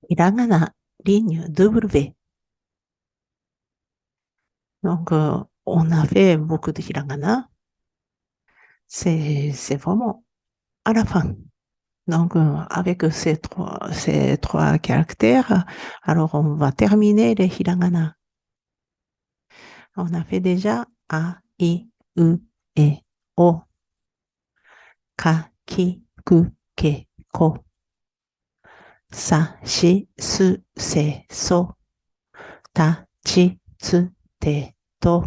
hiragana, ligne W. Donc, on a fait beaucoup de hiragana. C'est vraiment à la fin. Donc, avec ces trois caractères, alors on va terminer les hiragana. On a fait déjà A, I, U, E, O, Ka, Ki, Ku, Ke, Ko, Sa, Shi, Su, Se, So, Ta, Chi, Tsu, Te, To,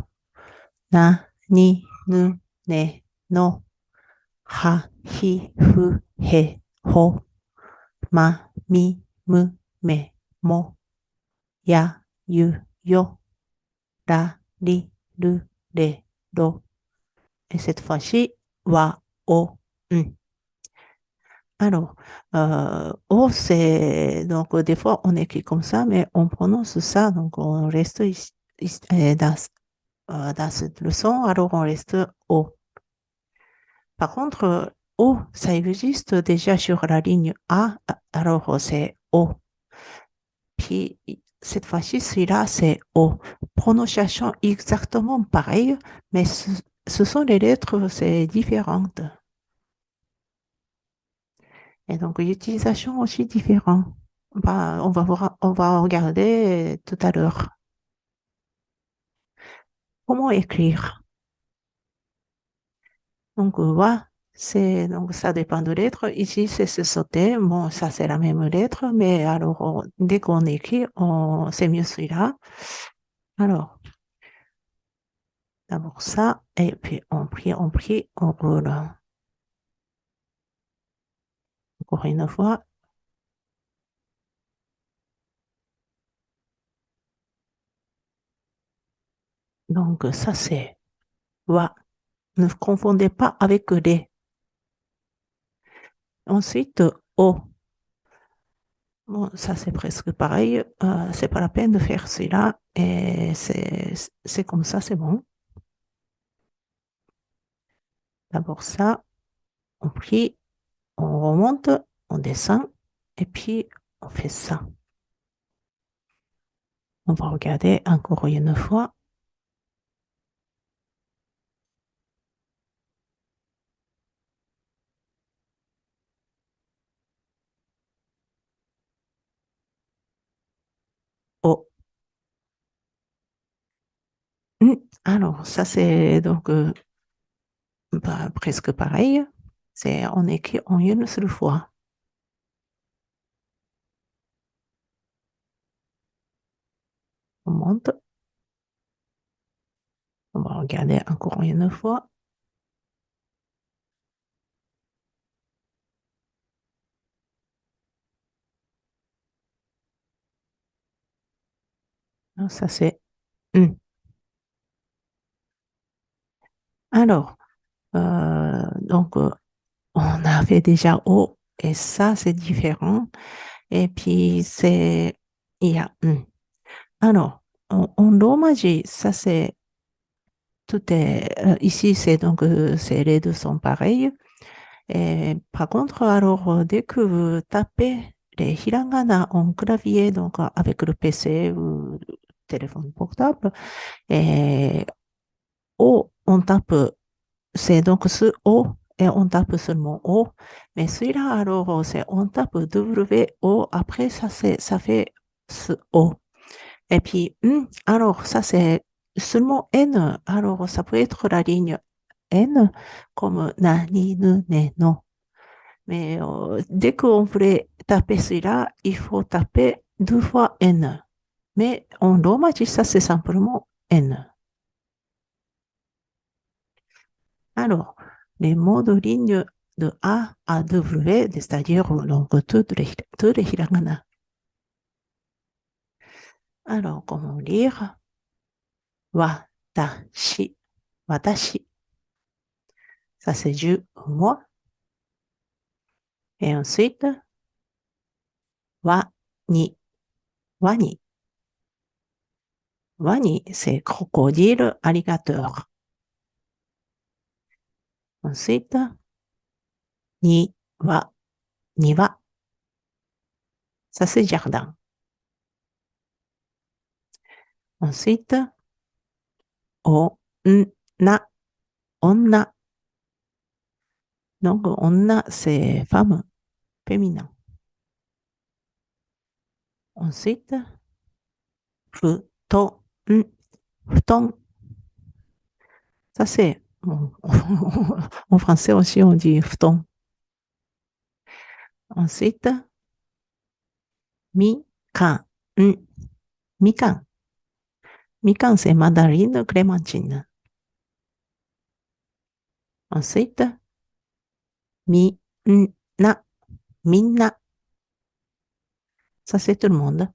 Na, Ni, Nu, Ne, No, Ha, Hi, Fu, He, Ho, Ma, Mi, Mu, Me, Mo, Ya, Yu, Yo, Ra, Li, Lu, Re, Ro. Et cette fois-ci, Wa, O, Un. Alors, O, c'est, donc, des fois, on écrit comme ça, mais on prononce ça, donc, on reste dans cette leçon, alors on reste O. Par contre, O, ça existe déjà sur la ligne A, alors c'est O. Puis, cette fois-ci, celui-là, c'est O. Prononciation exactement pareille, mais ce sont les lettres, c'est différentes. Et donc, l'utilisation aussi différente. Bah, on va regarder tout à l'heure. Comment écrire? Donc, voilà, donc, ça dépend de lettres. Ici, c'est se sauter. Bon, ça, c'est la même lettre, mais alors, dès qu'on écrit, c'est mieux celui-là. Alors, d'abord ça, et puis on prie, on roule. Encore une fois. Donc, ça, c'est wa. Ne confondez pas avec les. Ensuite, o. Bon, ça, c'est presque pareil. C'est pas la peine de faire celui-là. Et c'est comme ça, c'est bon. D'abord ça, on plie, on remonte, on descend, et puis on fait ça. On va regarder encore une fois. Oh. Alors, ça, c'est donc bah, presque pareil. C'est on écrit en une seule fois. On monte. On va regarder encore une fois. Alors, ça, c'est un. Alors, donc, on avait déjà O, et ça, c'est différent. Et puis, il y a un. Alors, en romaji, ça, c'est, tout est, ici, c'est donc, les deux sont pareils. Et par contre, alors, dès que vous tapez les hiragana en clavier, donc avec le PC ou le téléphone portable, et O, on tape, c'est donc ce O, et on tape seulement O. Mais celui-là, alors, c'est on tape W, O, après, ça fait ce O. Et puis, alors, ça, c'est seulement N. Alors, ça peut être la ligne N, comme na, ni, nu, ne, no. Mais dès qu'on voulait taper celui-là, il faut taper deux fois N. Mais en romaji, ça, c'est simplement N. Alors, les mots de ligne de A à W, c'est-à-dire donc tous les hiragana. Alors, comment lire? Watashi, watashi. Ça, c'est je, moi. Et ensuite, wa, ni, wani. Wani, c'est crocodile, alligator. Ensuite, ni, wa, ni wa. Ça, c'est jardin. Ensuite, o, na, onna. Donc, onna, c'est femme, féminin. Ensuite, futon, futon. Ça, c'est, bon, en français aussi, on dit futon. Ensuite, mi-kan, mi-kan. Mi-kan, c'est mandarine, clémentine. Ensuite, mi-na, minna. Ça, c'est tout le monde.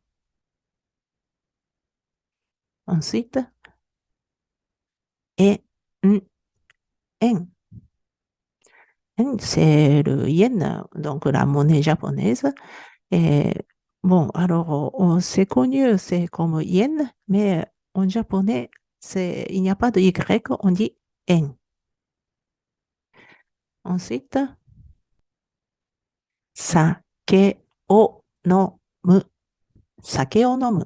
Ensuite, et, en. C'est le yen, donc la monnaie japonaise. Et bon, alors, c'est connu, c'est comme yen, mais en japonais, il n'y a pas de Y, on dit en. Ensuite, sake o nomu. Sake o nomu.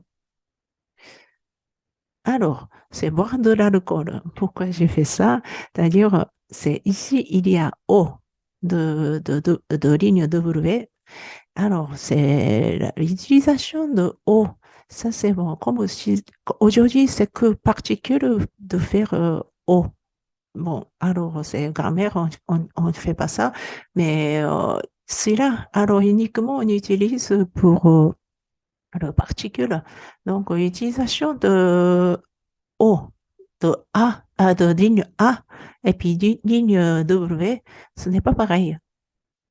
Alors, c'est boire de l'alcool. Pourquoi j'ai fait ça? C'est-à-dire, c'est ici, il y a O de ligne W. Alors, c'est l'utilisation de O. Ça, c'est bon. Comme si, aujourd'hui, c'est que particule de faire O. Bon, alors, c'est grammaire, on ne fait pas ça. Mais c'est là. Alors, uniquement, on utilise pour le particule. Donc, utilisation de O, de A, de ligne A, et puis ligne W, ce n'est pas pareil.